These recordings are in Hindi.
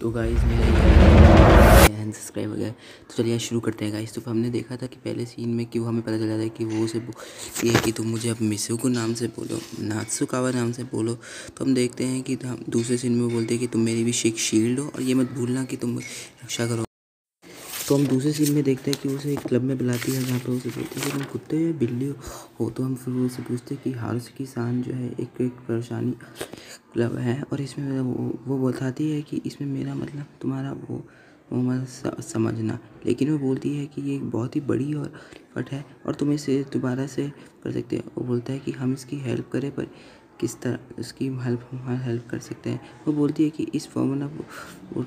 तो गाइस मेरा ये सब्सक्राइब हो गया। तो चलिए शुरू करते हैं गाइस। तो हमने देखा था कि पहले सीन में कि वो हमें पता चला था कि वो उसे ये कि तुम मुझे अब मिसुको नाम से बोलो, नात्सुकावा नाम से बोलो। तो हम देखते हैं कि हम दूसरे सीन में वो बोलते हैं कि तुम मेरी भी शील्ड हो और ये मत भूलना कि तुम रक्षा करो। तो हम दूसरे सीन में देखते हैं कि उसे एक क्लब में बुलाती है जहाँ पे उसे बोलती है कि तुम कुत्ते या बिल्ली हो। तो हम फिर उसे पूछते हैं कि हाउस की शान जो है एक परेशानी क्लब है और इसमें वो बताती है कि इसमें मेरा मतलब तुम्हारा वो मतलब समझना। लेकिन वो बोलती है कि ये एक बहुत ही बड़ी और फट है और तुम इसे दोबारा से कर सकते हो। वो बोलता है कि हम इसकी हेल्प करें पर किस तरह उसकी हेल्प कर सकते हैं। वो बोलती है कि इस फॉर्मूला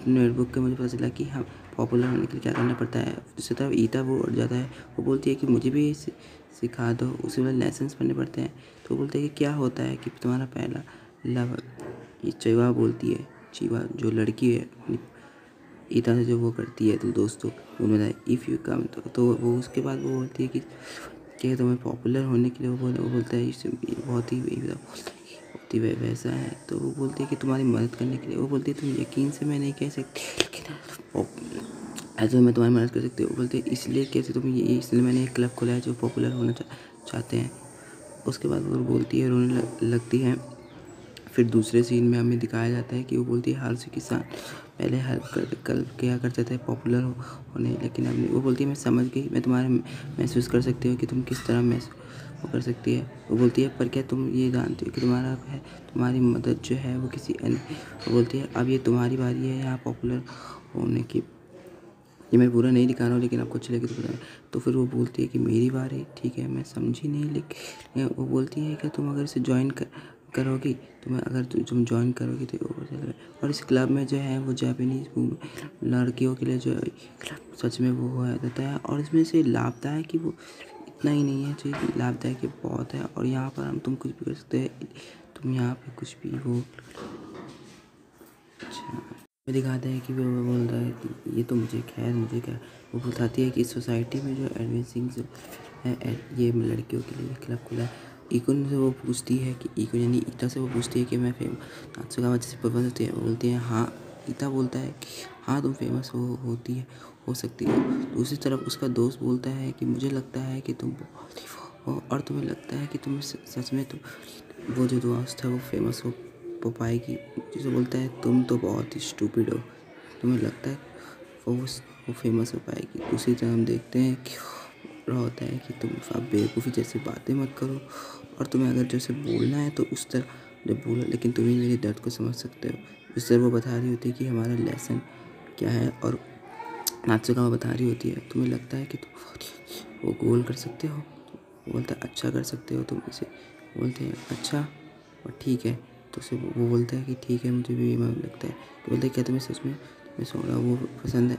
नोटबुक के मुझे पता चला कि हम पॉपुलर होने के लिए क्या करना पड़ता है। दूसरी तरफ ईता वो उड़ जाता है। वो बोलती है कि मुझे भी सिखा दो, उसी वाले लेसन्स पढ़ने पड़ते हैं। तो वो बोलते हैं कि क्या होता है कि तुम्हारा पहला लव। ये चिवा बोलती है, चिवा जो लड़की है ईता से जो वो करती है तो दोस्तों उन्होंने इफ़ यू कम तो वो उसके बाद वो बोलती है कि तुम्हें पॉपुलर होने के लिए वो बोलता है इससे बहुत ही वैसा है। तो वो बोलती है कि तुम्हारी मदद करने के लिए। वो बोलती है तुम यकीन से मैं नहीं कह सकती लेकिन ऐसे मैं तुम्हारी मदद कर सकती हूँ। वो बोलते हैं इसलिए कैसे तुम ये इसलिए मैंने एक क्लब खोला है जो पॉपुलर होना चाहते हैं। उसके बाद वो बोलती है रोने लगती है। फिर दूसरे सीन में हमें दिखाया जाता है कि वो बोलती है हाल से किसान पहले कल क्या करते थे पॉपुलर होने, लेकिन अब नहीं। वो बोलती है मैं समझ गई, मैं तुम्हारे महसूस कर सकती हूँ कि तुम किस तरह वो कर सकती है। वो बोलती है पर क्या तुम ये जानती हो कि तुम्हारी मदद जो है वो किसी अन्य। वो बोलती है अब ये तुम्हारी बारी है यहाँ पॉपुलर होने की। ये मैं पूरा नहीं दिखा रहा हूँ लेकिन आपको अच्छी लगी तो बताएं। तो फिर वो बोलती है कि मेरी बारी, ठीक है मैं समझी नहीं लेकिन वो बोलती है कि तुम अगर इसे ज्वाइन करोगी अगर तुम ज्वाइन करोगी तो और इस क्लब में जो है वो जापानीज लड़कियों के लिए जो क्लब सच में वो देता है और इसमें से लाभदायक कि वो इतना ही नहीं है जो लाभदायक बहुत है। और यहाँ पर हम तुम कुछ भी कर सकते हैं, तुम यहाँ पे कुछ भी वो अच्छा दिखाते हैं कि वो बोलता है कि ये तो मुझे क्या वो बताती है कि सोसाइटी में जो एडवेंसिंग है ये लड़कियों के लिए क्लब खुला है। इकुन से वो पूछती है कि इकुन यानी ईता से वो पूछती है कि मैं नात्सुकावा जैसे फेमस होती है। वो बोलती है हाँ। ईता बोलता है कि हाँ तुम फेमस हो सकती हो। दूसरी तरफ उसका दोस्त बोलता है कि मुझे लगता है कि तुम हो और तुम्हें लगता है कि तुम सच में तुम वो जो दोस्त है वो फेमस हो पाएगी। जिसे बोलता है तुम तो बहुत ही स्टूपिड हो, तुम्हें लगता है वो फेमस हो पाएगी। उसी तरह हम देखते हैं कि रहा होता है कि तुम आप बेवकूफ़ी जैसी बातें मत करो और तुम्हें अगर जैसे बोलना है तो उस तरह जब बोलो, लेकिन तुम ही मेरे दर्द को समझ सकते हो। इस तरह वो बता रही होती है कि हमारा लेसन क्या है और नात्सुकावा बता रही होती है तुम्हें लगता है कि तुम वो गोल कर सकते हो। बोलता है अच्छा कर सकते हो तुम इसे। बोलते हैं अच्छा और ठीक है। तो उसे वो बोलता है कि ठीक है मुझे भी लगता है। तो बोलते हैं क्या तुम्हें सच में सोडा वो पसंद है,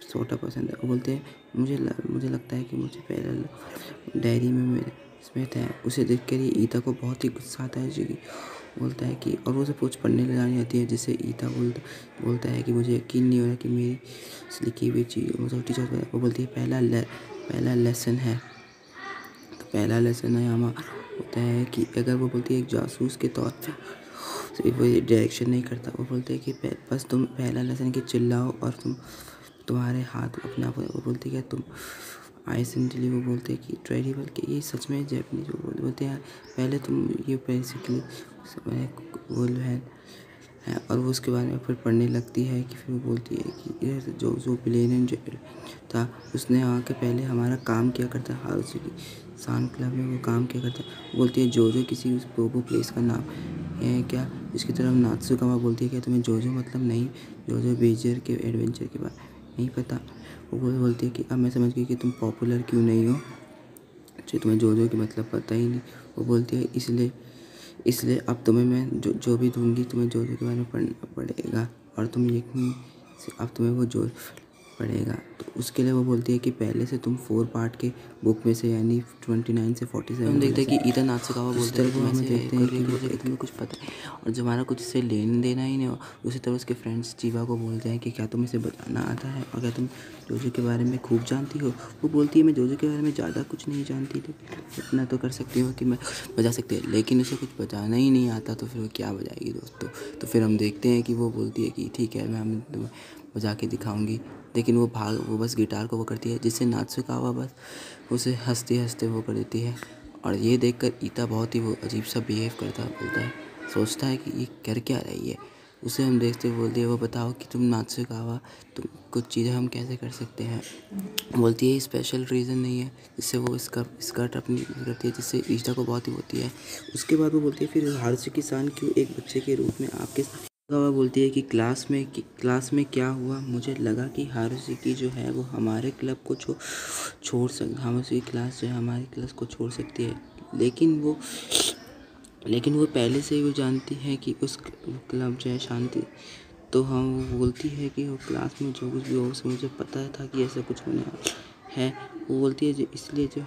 सोडा पसंद है। वो बोलते हैं मुझे लगता है कि मुझे पहला डायरी में मेरे इसमें था। उसे देख कर ये ईता को बहुत ही गुस्सा आता है। जो बोलता है कि और वो उसे कुछ पढ़ने ले जानी आती है जिससे ईता बोलता है कि मुझे यकीन नहीं हो रहा कि मेरी लिखी हुई चीज़ मतलब टीचर। वो बोलती है पहला लेसन है। तो पहला लेसन है हमारा होता है कि अगर वो बोलती है एक जासूस के तौर पर वो डायरेक्शन नहीं करता। वो बोलते हैं कि बस तुम पहला लेसन कि चिल्लाओ और तुम्हारे हाथ अपने आप। वो बोलते हैं तुम आइसेंटली। वो बोलते हैं कि ट्रेडिबल कि ये सच में जैपनीज। वो बोलते हैं पहले तुम ये बेसिकली वो है और वो उसके बारे में फिर पढ़ने लगती है कि फिर वो बोलती है कि जो प्लेन जो था उसने आके पहले हमारा काम किया करता है हाउस की सान क्लब में वो काम किया करता है। बोलती है जोजो किसी उस वो प्लेस का नाम है क्या। इसकी तरफ नात्सुकावा बोलती है कि तुम्हें जोजो मतलब नहीं, जोजो बेजर के एडवेंचर के बाद नहीं पता। वो बोलती है कि अब मैं समझ गई कि तुम पॉपुलर क्यों नहीं हो, जो तुम्हें जोजो की मतलब पता ही नहीं। वो बोलती है इसलिए अब तुम्हें मैं जो भी दूंगी तुम्हें जोजो के बारे में पढ़ना पड़ेगा और तुम यकीन से अब तुम्हें वो जो पड़ेगा। तो उसके लिए वो बोलती है कि पहले से तुम 4 पार्ट के बुक में से यानी 29 से 47 हम देखते हैं कि ईथन नात्सुकावा बोलता है कि हमें देखते हैं कि मुझे तुम्हें कुछ पता है और जो हमारा कुछ इससे लेन देना ही नहीं हो। उसी तरह उसके फ्रेंड्स जीवा को बोलते हैं कि क्या तुम इसे बचाना आता है और क्या तुम जोजो के बारे में खूब जानती हो। वो बोलती है मैं जोजो के बारे में ज़्यादा कुछ नहीं जानती थी, इतना तो कर सकती हूँ कि मैं बजा सकती है, लेकिन उसे कुछ बजाना ही नहीं आता तो फिर वो क्या बजाएगी दोस्तों। तो फिर हम देखते हैं कि वो बोलती है कि ठीक है मैं तुम्हें बजा के दिखाऊंगी, लेकिन वो बस गिटार को वो करती है जिससे नात्सुकावा बस उसे हंसते हंसते वो कर देती है। और ये देखकर ईता बहुत ही वो अजीब सा बिहेव करता है, बोलता है, सोचता है कि ये कर क्या रही है। उसे हम देखते बोलती है वो बताओ कि तुम नात्सुकावा तुम कुछ चीज़ें हम कैसे कर सकते हैं। बोलती है स्पेशल रीज़न नहीं है जिससे वो स्कर्ट अपनी करती है जिससे ईता को बहुत ही होती है। उसके बाद वो बोलती है फिर हारुजुकी-सान क्यों एक बच्चे के रूप में आपके नात्सुकावा बोलती है कि क्लास में क्या हुआ, मुझे लगा कि हारुजुकी जो है वो हमारे क्लब को हारुजुकी क्लास जो है हमारी क्लास को छोड़ सकती है, लेकिन वो पहले से ही वो जानती है कि उस क्लब जो है शांति। तो हम वो बोलती है कि वो क्लास में जो कुछ भी हो उसे मुझे पता था कि ऐसा कुछ होने वाला है। वो बोलती है जो इसलिए जो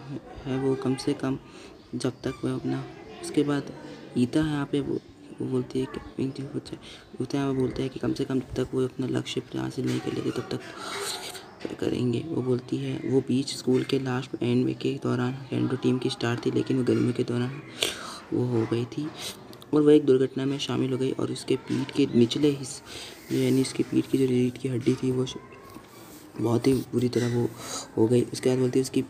है वो कम से कम जब तक वह अपना उसके बाद ईता यहाँ पे वो बोलती है कि ईता वो बोलता है कि कम से कम जब तक वो अपना लक्ष्य हासिल नहीं कर लेते तब तक करेंगे। वो बोलती है वो बीच स्कूल के लास्ट एंड में के दौरान केंडो टीम की स्टार थी, लेकिन वो गर्मियों के दौरान वो हो गई थी और वह एक दुर्घटना में शामिल हो गई और उसके पीठ के निचले हिस्से यानी इसकी पीठ की जो रीढ़ की हड्डी थी वो बहुत ही बुरी तरह वो हो गई। उसके बाद बोलती है उसकी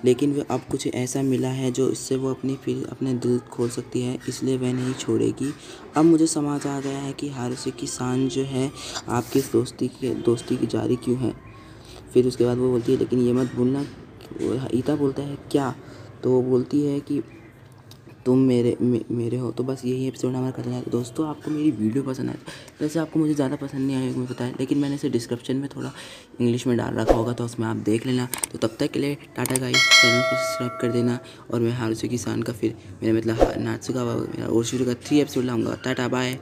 लेकिन वह अब कुछ ऐसा मिला है जो इससे वो अपने दिल खोल सकती है, इसलिए वह नहीं छोड़ेगी। अब मुझे समझ आ गया है कि हारुजुकी-सान जो है आपकी दोस्ती की जारी क्यों है। फिर उसके बाद वो बोलती है लेकिन ये मत भूलना, ईता बोलता है क्या, तो वो बोलती है कि तुम मेरे हो। तो बस यही एपिसोड हमारा खत्म है। दोस्तों आपको मेरी वीडियो पसंद आए, वैसे आपको मुझे ज़्यादा पसंद नहीं आएगा मुझे पता है, लेकिन मैंने इसे डिस्क्रिप्शन में थोड़ा इंग्लिश में डाल रखा होगा तो उसमें आप देख लेना। तो तब तक के लिए टाटा गाइस, चैनल को सब्सक्राइब कर देना और मैं हारुजुकी-सान का फिर मेरा मतलब नात्सुकावा मेरा और शुरू का 3 एपिसोड लाऊंगा। Tata bye.